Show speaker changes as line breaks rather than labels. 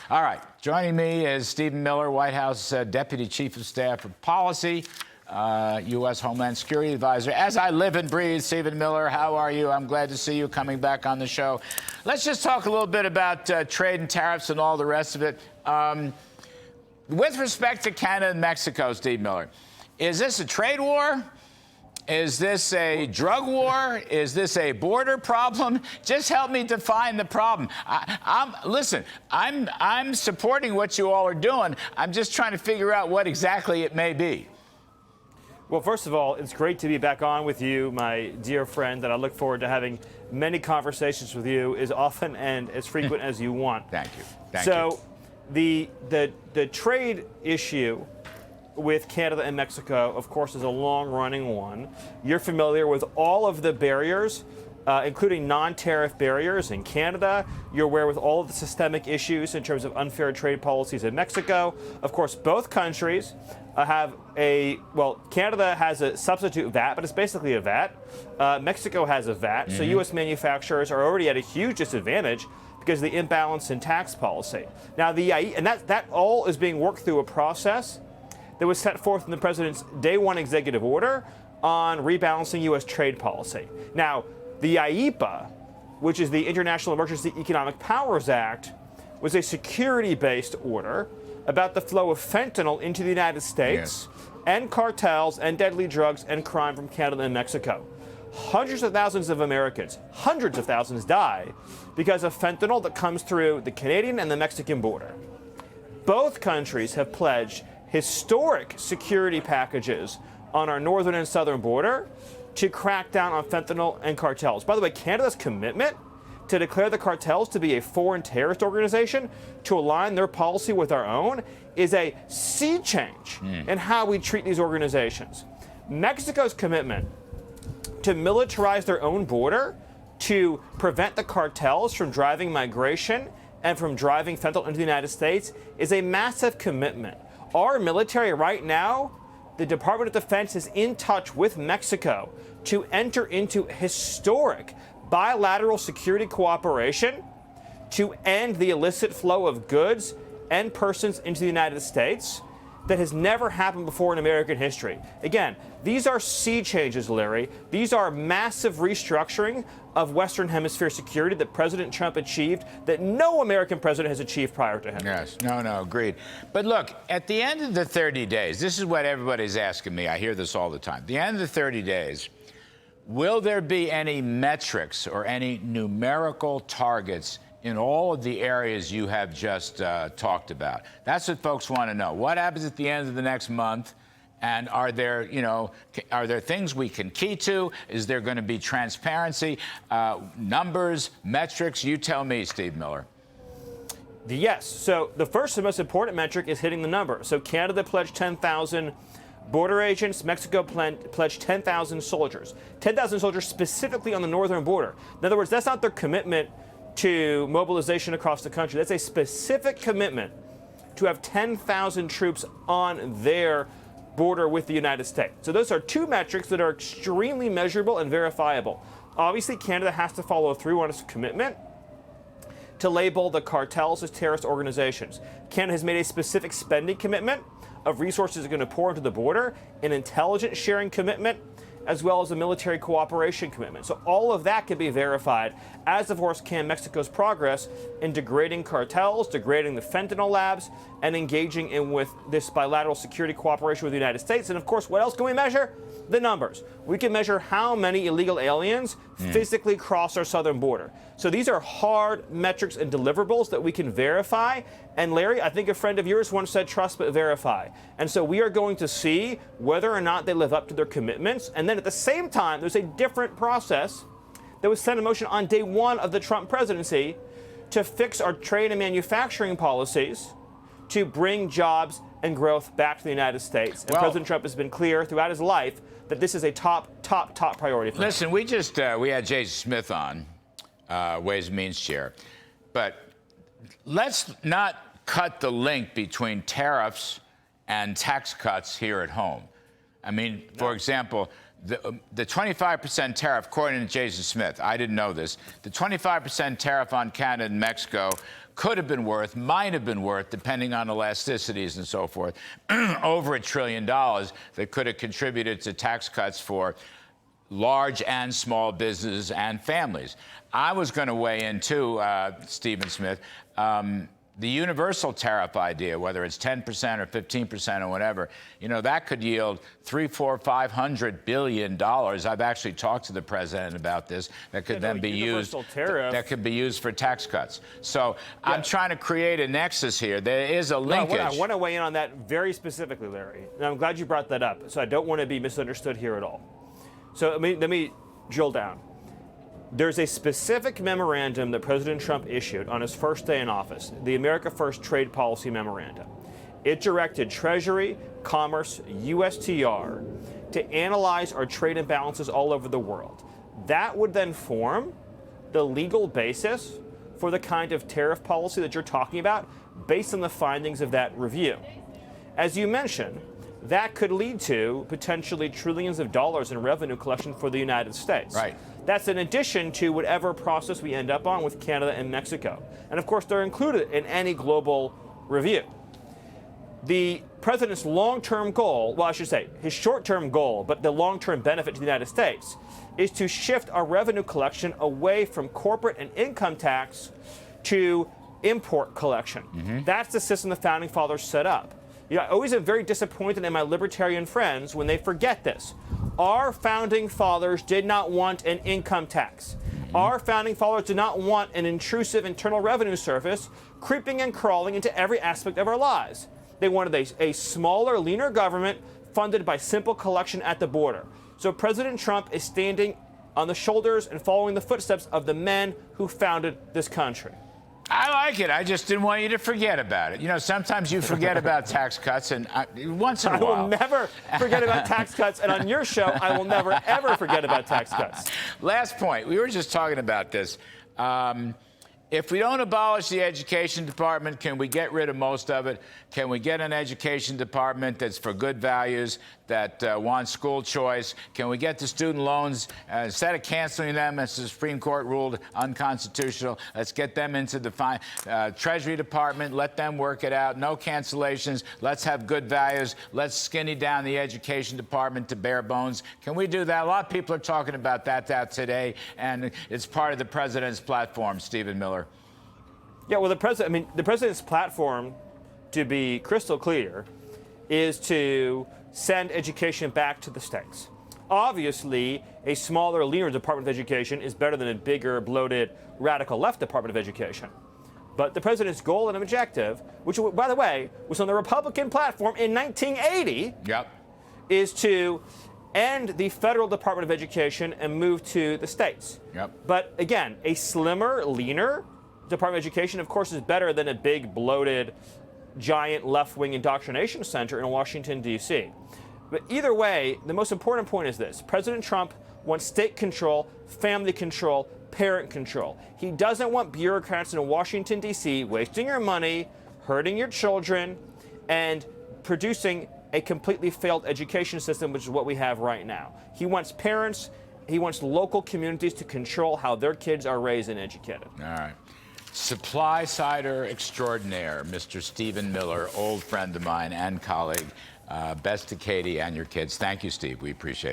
All right. Joining me is Stephen Miller, White House Deputy Chief of Staff for Policy, U.S. Homeland Security Advisor. As I live and breathe, Stephen Miller, how are you? I'm glad to see you coming back on the show. Let's just talk a little bit about trade and tariffs and all the rest of it. With respect to Canada and Mexico, Steve Miller, is this a trade war? Is this a drug war? Is this a border problem? Just help me define the problem. Listen, I'm supporting what you all are doing. I'm just trying to figure out what exactly it may be.
Well, first of all, it's great to be back on with you, my dear friend, and I look forward to having many conversations with you as often and as frequent as you want.
Thank you. Thank
you. The trade issue with Canada and Mexico, of course, is a long-running one. You're familiar with all of the barriers, including non-tariff barriers in Canada. You're aware with all of the systemic issues in terms of unfair trade policies in Mexico. Of course, both countries have Canada has a substitute VAT, but it's basically a VAT. Mexico has a VAT, so U.S. manufacturers are already at a huge disadvantage because of the imbalance in tax policy. Now, that all is being worked through a process that was set forth in the president's Day 1 executive order on rebalancing U.S. trade policy. Now, the IEEPA, which is the International Emergency Economic Powers Act, was a security-based order about the flow of fentanyl into the United States and cartels and deadly drugs and crime from Canada and Mexico. Hundreds of thousands of Americans, hundreds of thousands die because of fentanyl that comes through the Canadian and the Mexican border. Both countries have pledged historic security packages on our northern and southern border to crack down on fentanyl and cartels. By the way, Canada's commitment to declare the cartels to be a foreign terrorist organization, to align their policy with our own, is a sea change in how we treat these organizations. Mexico's commitment to militarize their own border to prevent the cartels from driving migration and from driving fentanyl into the United States is a massive commitment. Our military right now, the Department of Defense is in touch with Mexico to enter into historic bilateral security cooperation to end the illicit flow of goods and persons into the United States that has never happened before in American history. Again, these are sea changes, Larry. These are massive restructuring of Western Hemisphere security that President Trump achieved that no American president has achieved prior to him.
Yes, no, agreed. But look, at the end of the 30 days, this is what everybody's asking me. I hear this all the time. The end of the 30 days, will there be any metrics or any numerical targets in all of the areas you have just talked about? That's what folks want to know. What happens at the end of the next month? And are there things we can key to? Is there going to be transparency, numbers, metrics? You tell me, Steve Miller.
Yes. So the first and most important metric is hitting the number. So Canada pledged 10,000 border agents. Mexico pledged 10,000 soldiers. 10,000 soldiers specifically on the northern border. In other words, that's not their commitment to mobilization across the country. That's a specific commitment to have 10,000 troops on their border with the United States. So those are two metrics that are extremely measurable and verifiable. Obviously, Canada has to follow through on its commitment to label the cartels as terrorist organizations. Canada has made a specific spending commitment of resources that are going to pour into the border, an intelligence sharing commitment, as well as a military cooperation commitment. So all of that can be verified, as of course can Mexico's progress in degrading cartels, degrading the fentanyl labs, and engaging in with this bilateral security cooperation with the United States. And of course, what else can we measure? The numbers. We can measure how many illegal aliens physically cross our southern border. So these are hard metrics and deliverables that we can verify. And Larry, I think a friend of yours once said, trust but verify. And so we are going to see whether or not they live up to their commitments. And then at the same time, there's a different process that was set in motion on day one of the Trump presidency to fix our trade and manufacturing policies to bring jobs and growth back to the United States. And President Trump has been clear throughout his life that this is a top priority for him.
Listen, we had Jason Smith on, Ways and Means Chair, but let's not cut the link between tariffs and tax cuts here at home. I mean, for example, the 25% tariff, according to Jason Smith, I didn't know this, the 25% tariff on Canada and Mexico could have been worth, might have been worth, depending on elasticities and so forth, over $1 trillion that could have contributed to tax cuts for large and small businesses and families. I was going to weigh in too, Stephen Smith. The universal tariff idea, whether it's 10% or 15% or whatever, you know, that could yield $500 billion. I've actually talked to the president about this. That could then be used. That could be used for tax cuts. So I'm trying to create a nexus here. There is a linkage.
I want to weigh in on that very specifically, Larry. And I'm glad you brought that up. So I don't want to be misunderstood here at all. So let me drill down. There's a specific memorandum that President Trump issued on his first day in office, the America First Trade Policy Memorandum. It directed Treasury, Commerce, USTR to analyze our trade imbalances all over the world. That would then form the legal basis for the kind of tariff policy that you're talking about based on the findings of that review. As you mentioned, that could lead to potentially trillions of dollars in revenue collection for the United States.
Right.
That's in addition to whatever process we end up on with Canada and Mexico. And of course, they're included in any global review. The president's long-term goal, well, I should say his short-term goal, but the long-term benefit to the United States, is to shift our revenue collection away from corporate and income tax to import collection. Mm-hmm. That's the system the Founding Fathers set up. You know, I always am very disappointed in my libertarian friends when they forget this. Our Founding Fathers did not want an income tax. Our Founding Fathers did not want an intrusive Internal Revenue Service creeping and crawling into every aspect of our lives. They wanted a smaller, leaner government funded by simple collection at the border. So President Trump is standing on the shoulders and following the footsteps of the men who founded this country.
I like it. I just didn't want you to forget about it. You know, sometimes you forget about tax cuts, and once in a while.
I will never forget about tax cuts, and on your show, I will never, ever forget about tax cuts.
Last point. We were just talking about this. If we don't abolish the education department, can we get rid of most of it? Can we get an education department that's for good values, that wants school choice? Can we get the student loans, instead of canceling them, as the Supreme Court ruled unconstitutional, let's get them into the Treasury Department, let them work it out, no cancellations, let's have good values, let's skinny down the education department to bare bones. Can we do that? A lot of people are talking about that today, and it's part of the president's platform, Stephen Miller.
Yeah, well, the president's platform, to be crystal clear, is to send education back to the states. Obviously, a smaller, leaner Department of Education is better than a bigger, bloated, radical left Department of Education. But the president's goal and objective, which, by the way, was on the Republican platform in 1980, is to end the federal Department of Education and move to the states. But again, a slimmer, leaner Department of Education, of course, is better than a big, bloated, giant left-wing indoctrination center in Washington, D.C. But either way, the most important point is this. President Trump wants state control, family control, parent control. He doesn't want bureaucrats in Washington, D.C. wasting your money, hurting your children, and producing a completely failed education system, which is what we have right now. He wants parents, he wants local communities to control how their kids are raised and educated.
All right. Supply-sider extraordinaire, Mr. Stephen Miller, old friend of mine and colleague. Best to Katie and your kids. Thank you, Steve. We appreciate it.